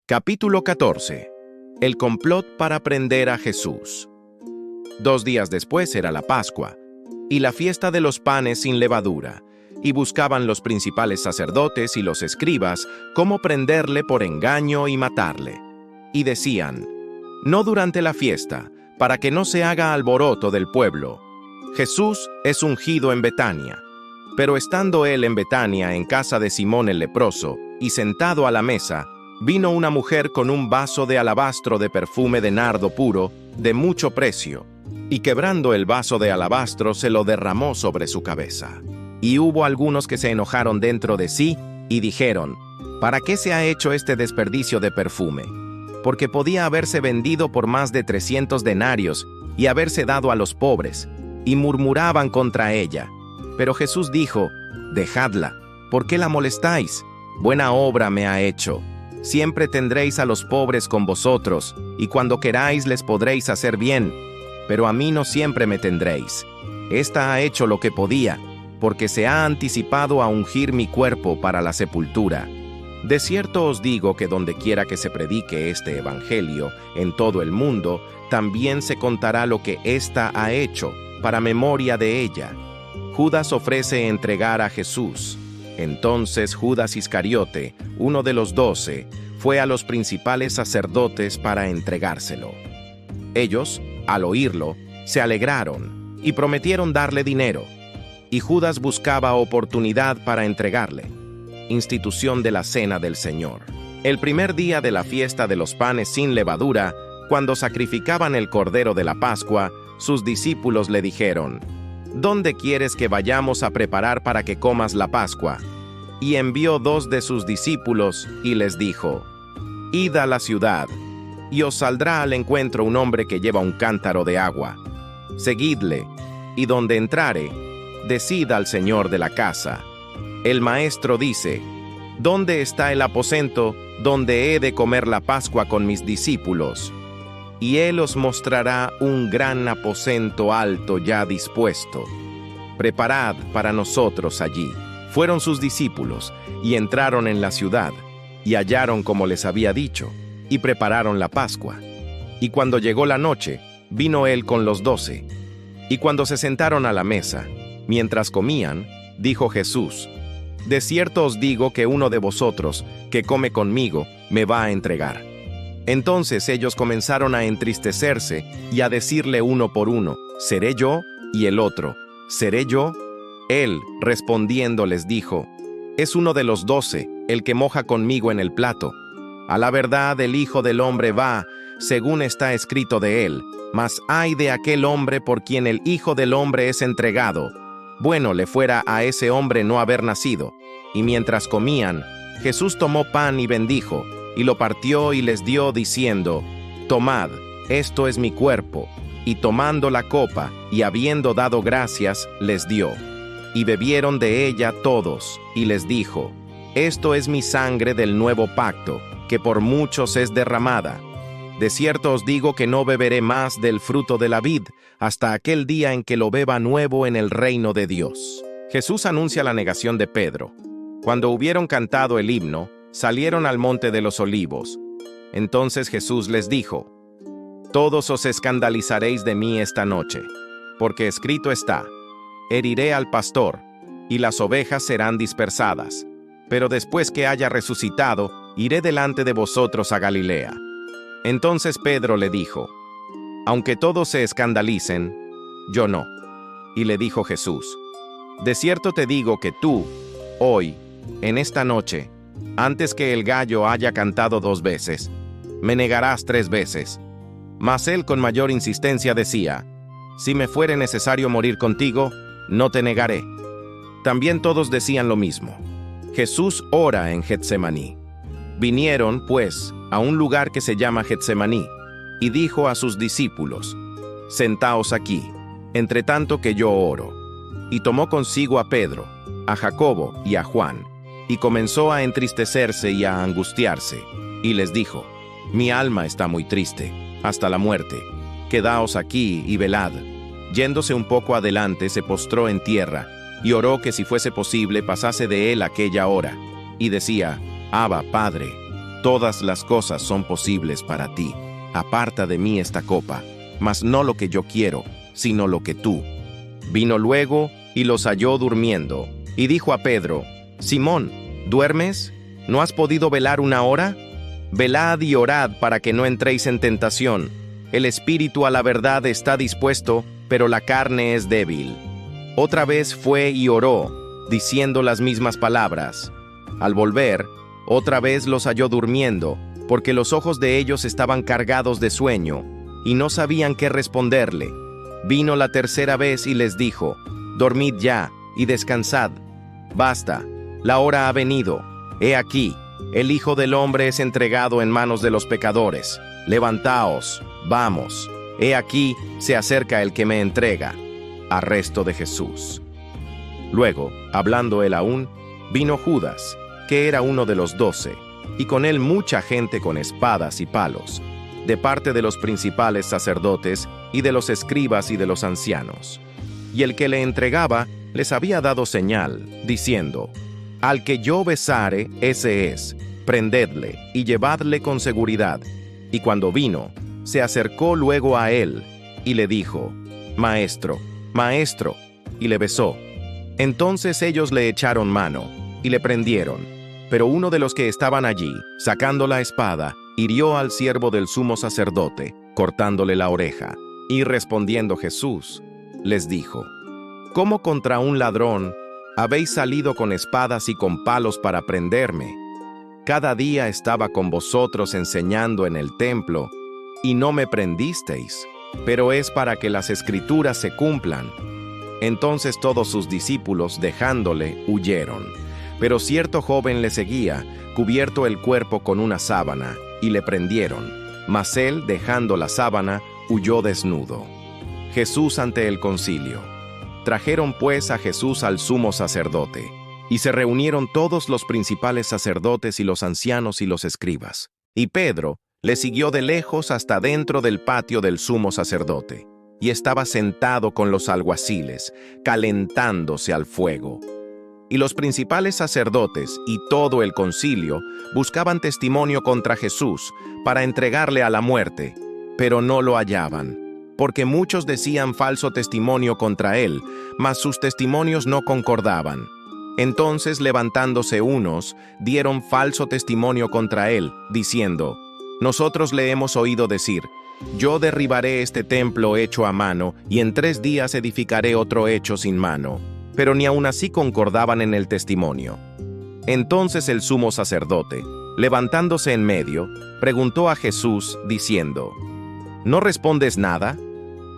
Capítulo 14. El complot para prender a Jesús. 2 días después era la Pascua, y la fiesta de los panes sin levadura, y buscaban los principales sacerdotes y los escribas cómo prenderle por engaño y matarle. Y decían: no durante la fiesta, para que no se haga alboroto del pueblo. Jesús es ungido en Betania. Pero estando él en Betania, en casa de Simón el leproso, y sentado a la mesa, vino una mujer con un vaso de alabastro de perfume de nardo puro, de mucho precio, y quebrando el vaso de alabastro se lo derramó sobre su cabeza. Y hubo algunos que se enojaron dentro de sí, y dijeron: ¿para qué se ha hecho este desperdicio de perfume? Porque podía haberse vendido por más de 300 denarios, y haberse dado a los pobres, y murmuraban contra ella. Pero Jesús dijo: dejadla, ¿por qué la molestáis? Buena obra me ha hecho. Siempre tendréis a los pobres con vosotros, y cuando queráis les podréis hacer bien, pero a mí no siempre me tendréis. Esta ha hecho lo que podía, porque se ha anticipado a ungir mi cuerpo para la sepultura. De cierto os digo que donde quiera que se predique este evangelio en todo el mundo, también se contará lo que ésta ha hecho, para memoria de ella. Judas ofrece entregar a Jesús. Entonces Judas Iscariote, uno de los 12, fue a los principales sacerdotes para entregárselo. Ellos, al oírlo, se alegraron y prometieron darle dinero. Y Judas buscaba oportunidad para entregarle. Institución de la Cena del Señor. El primer día de la fiesta de los panes sin levadura, cuando sacrificaban el cordero de la Pascua, sus discípulos le dijeron: ¿dónde quieres que vayamos a preparar para que comas la Pascua? Y envió 2 de sus discípulos y les dijo: id a la ciudad, y os saldrá al encuentro un hombre que lleva un cántaro de agua. Seguidle, y donde entrare, decid al señor de la casa: el maestro dice: ¿dónde está el aposento donde he de comer la Pascua con mis discípulos? Y él os mostrará un gran aposento alto ya dispuesto. Preparad para nosotros allí. Fueron sus discípulos, y entraron en la ciudad, y hallaron como les había dicho, y prepararon la Pascua. Y cuando llegó la noche, vino él con los 12. Y cuando se sentaron a la mesa, mientras comían, dijo Jesús: de cierto os digo que uno de vosotros, que come conmigo, me va a entregar. Entonces ellos comenzaron a entristecerse y a decirle uno por uno: ¿seré yo? Y el otro: ¿seré yo? Él, respondiendo, les dijo: es uno de los 12, el que moja conmigo en el plato. A la verdad el Hijo del Hombre va, según está escrito de él, mas ay de aquel hombre por quien el Hijo del Hombre es entregado. Bueno le fuera a ese hombre no haber nacido. Y mientras comían, Jesús tomó pan y bendijo, y lo partió y les dio, diciendo: tomad, esto es mi cuerpo. Y tomando la copa, y habiendo dado gracias, les dio. Y bebieron de ella todos, y les dijo: esto es mi sangre del nuevo pacto, que por muchos es derramada. De cierto os digo que no beberé más del fruto de la vid, hasta aquel día en que lo beba nuevo en el reino de Dios. Jesús anuncia la negación de Pedro. Cuando hubieron cantado el himno, salieron al monte de los olivos. Entonces Jesús les dijo: todos os escandalizaréis de mí esta noche, porque escrito está: heriré al pastor, y las ovejas serán dispersadas. Pero después que haya resucitado, iré delante de vosotros a Galilea. Entonces Pedro le dijo: aunque todos se escandalicen, yo no. Y le dijo Jesús: de cierto te digo que tú, hoy, en esta noche, antes que el gallo haya cantado 2 veces, me negarás 3 veces. Mas él con mayor insistencia decía: si me fuere necesario morir contigo, no te negaré. También todos decían lo mismo. Jesús ora en Getsemaní. Vinieron, pues, a un lugar que se llama Getsemaní, y dijo a sus discípulos: sentaos aquí, entre tanto que yo oro. Y tomó consigo a Pedro, a Jacobo y a Juan, y comenzó a entristecerse y a angustiarse, y les dijo: mi alma está muy triste, hasta la muerte. Quedaos aquí y velad. Yéndose un poco adelante, se postró en tierra, y oró que si fuese posible pasase de él aquella hora, y decía: Abba, Padre, todas las cosas son posibles para ti. Aparta de mí esta copa, mas no lo que yo quiero, sino lo que tú. Vino luego y los halló durmiendo, y dijo a Pedro: Simón, ¿duermes? ¿No has podido velar una hora? Velad y orad para que no entréis en tentación. El espíritu a la verdad está dispuesto, pero la carne es débil. Otra vez fue y oró, diciendo las mismas palabras. Al volver, otra vez los halló durmiendo, porque los ojos de ellos estaban cargados de sueño, y no sabían qué responderle. Vino la tercera vez y les dijo: Dormid ya, y descansad. Basta, la hora ha venido. He aquí, el Hijo del Hombre es entregado en manos de los pecadores. Levantaos, vamos. He aquí, se acerca el que me entrega. Arresto de Jesús. Luego, hablando él aún, vino Judas, que era uno de los 12, y con él mucha gente con espadas y palos, de parte de los principales sacerdotes y de los escribas y de los ancianos. Y el que le entregaba les había dado señal, diciendo: Al que yo besare, ese es, prendedle y llevadle con seguridad. Y cuando vino, se acercó luego a él, y le dijo: Maestro, Maestro, y le besó. Entonces ellos le echaron mano, y le prendieron. Pero uno de los que estaban allí, sacando la espada, hirió al siervo del sumo sacerdote, cortándole la oreja. Y respondiendo Jesús, les dijo: ¿Cómo contra un ladrón habéis salido con espadas y con palos para prenderme? Cada día estaba con vosotros enseñando en el templo, y no me prendisteis, pero es para que las Escrituras se cumplan. Entonces todos sus discípulos, dejándole, huyeron. Pero cierto joven le seguía, cubierto el cuerpo con una sábana, y le prendieron. Mas él, dejando la sábana, huyó desnudo. Jesús ante el concilio. Trajeron pues a Jesús al sumo sacerdote, y se reunieron todos los principales sacerdotes y los ancianos y los escribas. Y Pedro le siguió de lejos hasta dentro del patio del sumo sacerdote, y estaba sentado con los alguaciles, calentándose al fuego. Y los principales sacerdotes y todo el concilio buscaban testimonio contra Jesús para entregarle a la muerte, pero no lo hallaban, porque muchos decían falso testimonio contra él, mas sus testimonios no concordaban. Entonces, levantándose unos, dieron falso testimonio contra él, diciendo: Nosotros le hemos oído decir: Yo derribaré este templo hecho a mano, y en 3 días edificaré otro hecho sin mano. Pero ni aun así concordaban en el testimonio. Entonces el sumo sacerdote, levantándose en medio, preguntó a Jesús, diciendo: ¿No respondes nada?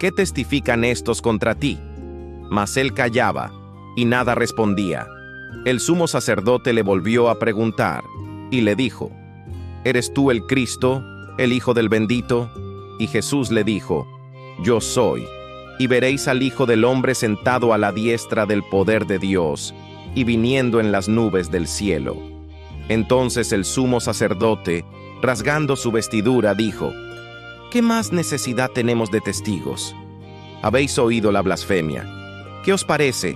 ¿Qué testifican estos contra ti? Mas él callaba, y nada respondía. El sumo sacerdote le volvió a preguntar, y le dijo: ¿Eres tú el Cristo, el Hijo del Bendito? Y Jesús le dijo: Yo soy. Y veréis al Hijo del Hombre sentado a la diestra del poder de Dios, y viniendo en las nubes del cielo. Entonces el sumo sacerdote, rasgando su vestidura, dijo: ¿Qué más necesidad tenemos de testigos? Habéis oído la blasfemia. ¿Qué os parece?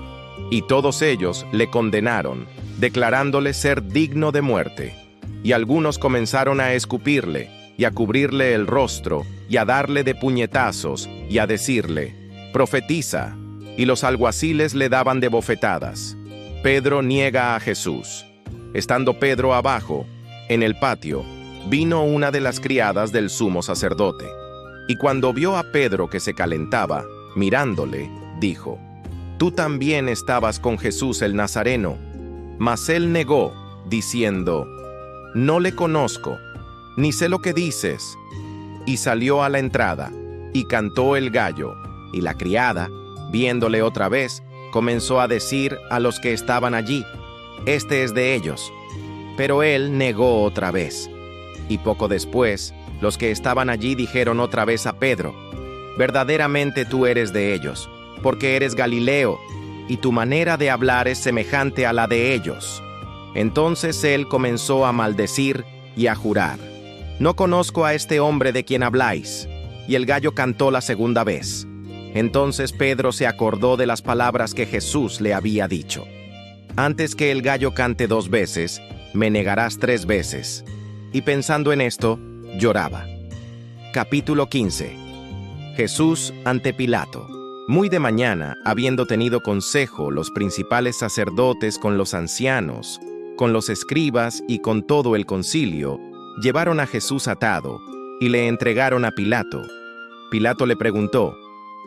Y todos ellos le condenaron, declarándole ser digno de muerte. Y algunos comenzaron a escupirle, y a cubrirle el rostro, y a darle de puñetazos, y a decirle: Profetiza. Y los alguaciles le daban de bofetadas. Pedro niega a Jesús. Estando Pedro abajo, en el patio, vino una de las criadas del sumo sacerdote. Y cuando vio a Pedro que se calentaba, mirándole, dijo: Tú también estabas con Jesús el Nazareno. Mas él negó, diciendo: No le conozco, ni sé lo que dices. Y salió a la entrada, y cantó el gallo. Y la criada, viéndole otra vez, comenzó a decir a los que estaban allí: Este es de ellos. Pero él negó otra vez. Y poco después, los que estaban allí dijeron otra vez a Pedro: Verdaderamente tú eres de ellos, porque eres Galileo, y tu manera de hablar es semejante a la de ellos. Entonces él comenzó a maldecir y a jurar: No conozco a este hombre de quien habláis. Y el gallo cantó la segunda vez. Entonces Pedro se acordó de las palabras que Jesús le había dicho: Antes que el gallo cante 2 veces, me negarás 3 veces. y pensando en esto, lloraba. Capítulo 15. Jesús ante Pilato. Muy de mañana, habiendo tenido consejo los principales sacerdotes con los ancianos, con los escribas y con todo el concilio, llevaron a Jesús atado y le entregaron a Pilato. Pilato le preguntó: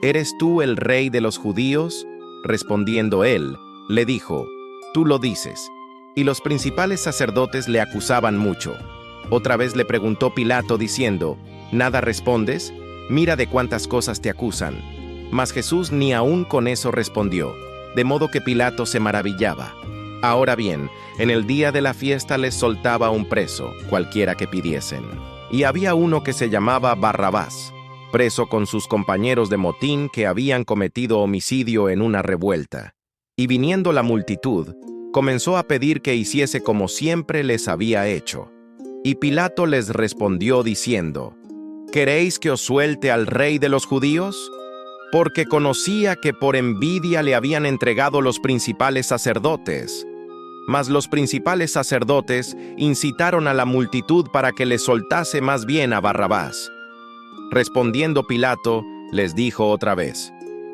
¿Eres tú el rey de los judíos? Respondiendo él, le dijo: Tú lo dices. Y los principales sacerdotes le acusaban mucho. Otra vez le preguntó Pilato diciendo: ¿Nada respondes? Mira de cuántas cosas te acusan. Mas Jesús ni aún con eso respondió, de modo que Pilato se maravillaba. Ahora bien, en el día de la fiesta les soltaba un preso, cualquiera que pidiesen. Y había uno que se llamaba Barrabás, preso con sus compañeros de motín que habían cometido homicidio en una revuelta. Y viniendo la multitud, comenzó a pedir que hiciese como siempre les había hecho. Y Pilato les respondió diciendo: ¿Queréis que os suelte al rey de los judíos? Porque conocía que por envidia le habían entregado los principales sacerdotes. Mas los principales sacerdotes incitaron a la multitud para que le soltase más bien a Barrabás. Respondiendo Pilato, les dijo otra vez: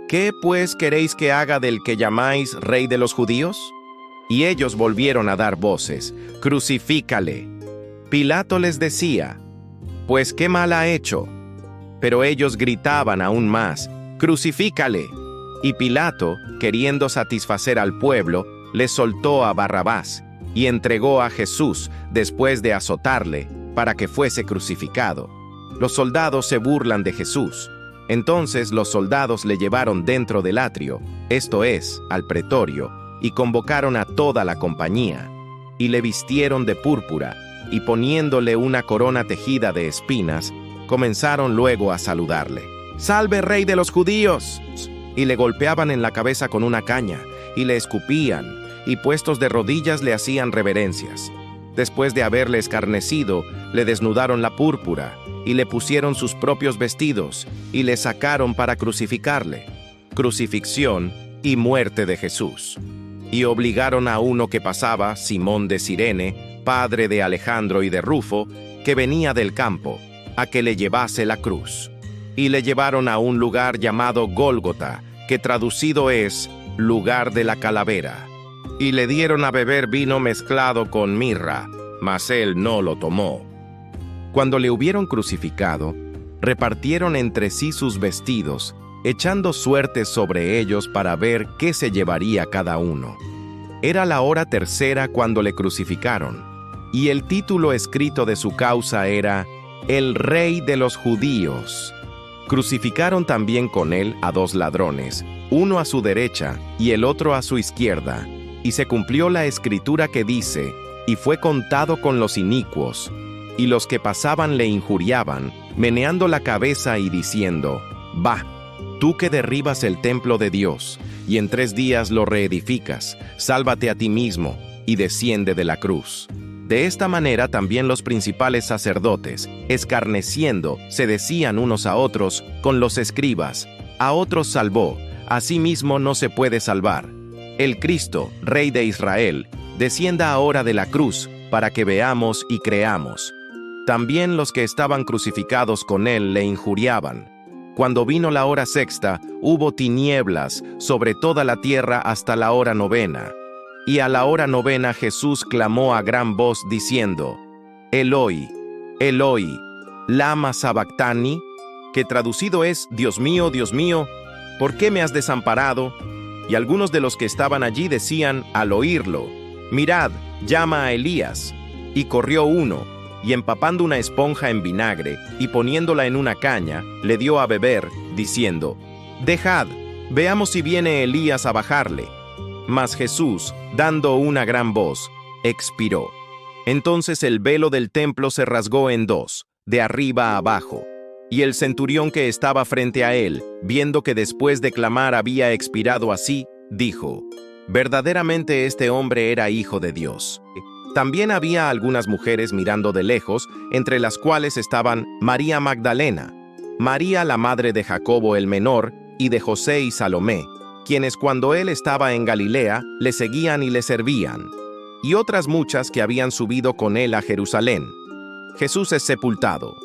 ¿Qué pues queréis que haga del que llamáis rey de los judíos? Y ellos volvieron a dar voces: Crucifícale. Pilato les decía: Pues qué mal ha hecho. Pero ellos gritaban aún más: Crucifícale. Y Pilato, queriendo satisfacer al pueblo, le soltó a Barrabás y entregó a Jesús después de azotarle para que fuese crucificado. Los soldados se burlan de Jesús. Entonces los soldados le llevaron dentro del atrio, esto es, al pretorio, y convocaron a toda la compañía, y le vistieron de púrpura, y poniéndole una corona tejida de espinas, comenzaron luego a saludarle: ¡Salve, rey de los judíos! Y le golpeaban en la cabeza con una caña, y le escupían, y puestos de rodillas le hacían reverencias. Después de haberle escarnecido, le desnudaron la púrpura, y le pusieron sus propios vestidos, y le sacaron para crucificarle. Crucifixión y muerte de Jesús. Y obligaron a uno que pasaba, Simón de Cirene, padre de Alejandro y de Rufo, que venía del campo, a que le llevase la cruz. Y le llevaron a un lugar llamado Gólgota, que traducido es lugar de la calavera. Y le dieron a beber vino mezclado con mirra, mas él no lo tomó. Cuando le hubieron crucificado, repartieron entre sí sus vestidos, echando suertes sobre ellos para ver qué se llevaría cada uno. Era la hora tercera cuando le crucificaron, y el título escrito de su causa era El Rey de los Judíos. Crucificaron también con él a 2 ladrones, uno a su derecha y el otro a su izquierda, y se cumplió la escritura que dice: y fue contado con los inicuos. Y los que pasaban le injuriaban, meneando la cabeza y diciendo: Va, tú que derribas el templo de Dios, y en 3 días lo reedificas, sálvate a ti mismo, y desciende de la cruz. De esta manera también los principales sacerdotes, escarneciendo, se decían unos a otros con los escribas: a otros salvó, a sí mismo no se puede salvar. El Cristo, Rey de Israel, descienda ahora de la cruz, para que veamos y creamos. También los que estaban crucificados con él le injuriaban. Cuando vino la hora sexta, hubo tinieblas sobre toda la tierra hasta la hora 9. Y a la hora 9 Jesús clamó a gran voz diciendo: Eloi, Eloi, lama sabactani, que traducido es: Dios mío, ¿por qué me has desamparado? Y algunos de los que estaban allí decían al oírlo: Mirad, llama a Elías. Y corrió uno, y empapando una esponja en vinagre, y poniéndola en una caña, le dio a beber, diciendo: Dejad, veamos si viene Elías a bajarle. Mas Jesús, dando una gran voz, expiró. Entonces el velo del templo se rasgó en 2, de arriba a abajo. Y el centurión que estaba frente a él, viendo que después de clamar había expirado así, dijo: Verdaderamente este hombre era hijo de Dios. También había algunas mujeres mirando de lejos, entre las cuales estaban María Magdalena, María la madre de Jacobo el menor, y de José y Salomé, quienes cuando él estaba en Galilea, le seguían y le servían, y otras muchas que habían subido con él a Jerusalén. Jesús es sepultado.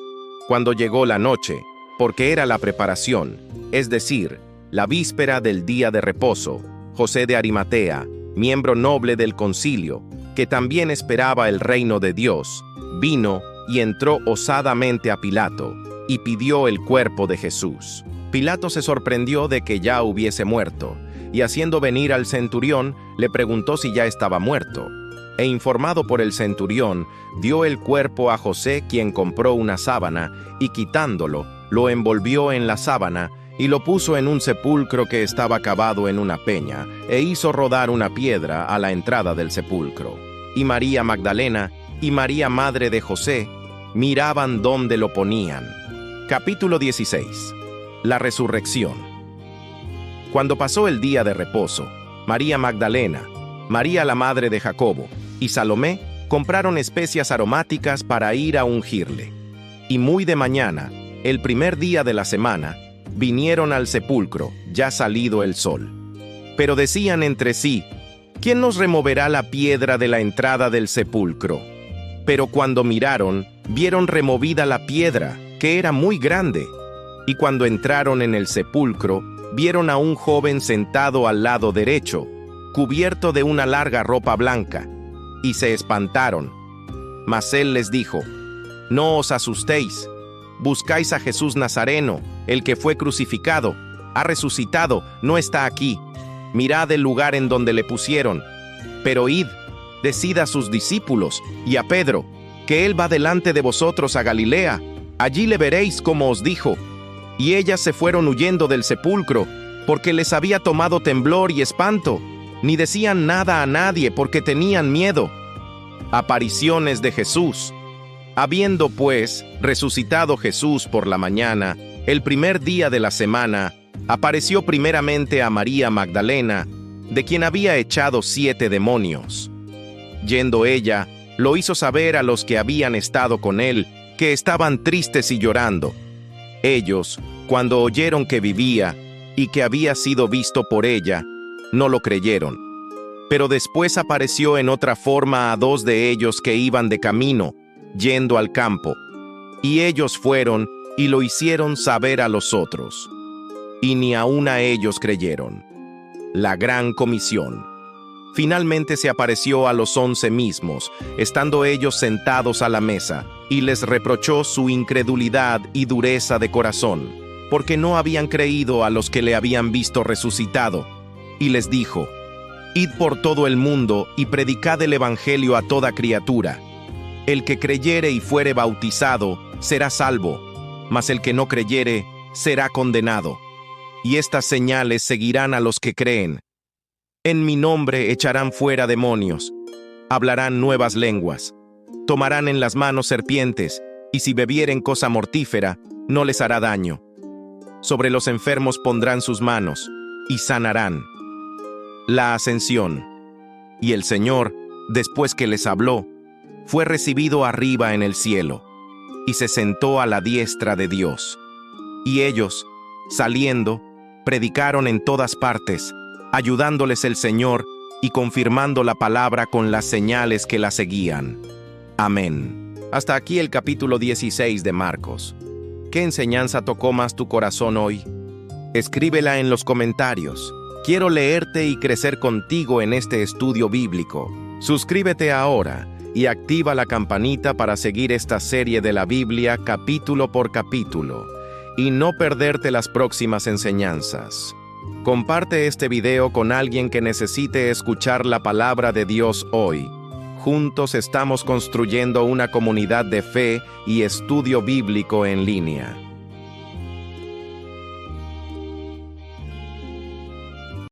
Cuando llegó la noche, porque era la preparación, es decir, la víspera del día de reposo, José de Arimatea, miembro noble del concilio, que también esperaba el reino de Dios, vino y entró osadamente a Pilato, y pidió el cuerpo de Jesús. Pilato se sorprendió de que ya hubiese muerto, y haciendo venir al centurión, le preguntó si ya estaba muerto. E informado por el centurión, dio el cuerpo a José, quien compró una sábana, y quitándolo, lo envolvió en la sábana, y lo puso en un sepulcro que estaba cavado en una peña, e hizo rodar una piedra a la entrada del sepulcro. Y María Magdalena, y María madre de José, miraban dónde lo ponían. Capítulo 16. La resurrección. Cuando pasó el día de reposo, María Magdalena, María la madre de Jacobo, y Salomé compraron especias aromáticas para ir a ungirle. Y muy de mañana, el primer día de la semana, vinieron al sepulcro, ya salido el sol. Pero decían entre sí, ¿quién nos removerá la piedra de la entrada del sepulcro? Pero cuando miraron, vieron removida la piedra, que era muy grande. Y cuando entraron en el sepulcro, vieron a un joven sentado al lado derecho, cubierto de una larga ropa blanca, y se espantaron. Mas él les dijo, no os asustéis, buscáis a Jesús Nazareno, el que fue crucificado, ha resucitado, no está aquí. Mirad el lugar en donde le pusieron. Pero id, decid a sus discípulos y a Pedro, que él va delante de vosotros a Galilea, allí le veréis como os dijo. Y ellas se fueron huyendo del sepulcro, porque les había tomado temblor y espanto, ni decían nada a nadie porque tenían miedo. Apariciones de Jesús. Habiendo, pues, resucitado Jesús por la mañana, el primer día de la semana, apareció primeramente a María Magdalena, de quien había echado 7 demonios. Yendo ella, lo hizo saber a los que habían estado con él, que estaban tristes y llorando. Ellos, cuando oyeron que vivía y que había sido visto por ella, no lo creyeron. Pero después apareció en otra forma a 2 de ellos que iban de camino, yendo al campo. Y ellos fueron y lo hicieron saber a los otros. Y ni aun a ellos creyeron. La gran comisión. Finalmente se apareció a los 11 mismos, estando ellos sentados a la mesa, y les reprochó su incredulidad y dureza de corazón, porque no habían creído a los que le habían visto resucitado. Y les dijo, id por todo el mundo y predicad el evangelio a toda criatura. El que creyere y fuere bautizado será salvo, mas el que no creyere será condenado. Y estas señales seguirán a los que creen. En mi nombre echarán fuera demonios, hablarán nuevas lenguas, tomarán en las manos serpientes, y si bebieren cosa mortífera, no les hará daño. Sobre los enfermos pondrán sus manos, y sanarán. La ascensión. Y el Señor, después que les habló, fue recibido arriba en el cielo, y se sentó a la diestra de Dios. Y ellos, saliendo, predicaron en todas partes, ayudándoles el Señor y confirmando la palabra con las señales que la seguían. Amén. Hasta aquí el capítulo 16 de Marcos. ¿Qué enseñanza tocó más tu corazón hoy? Escríbela en los comentarios. Quiero leerte y crecer contigo en este estudio bíblico. Suscríbete ahora y activa la campanita para seguir esta serie de la Biblia capítulo por capítulo y no perderte las próximas enseñanzas. Comparte este video con alguien que necesite escuchar la palabra de Dios hoy. Juntos estamos construyendo una comunidad de fe y estudio bíblico en línea.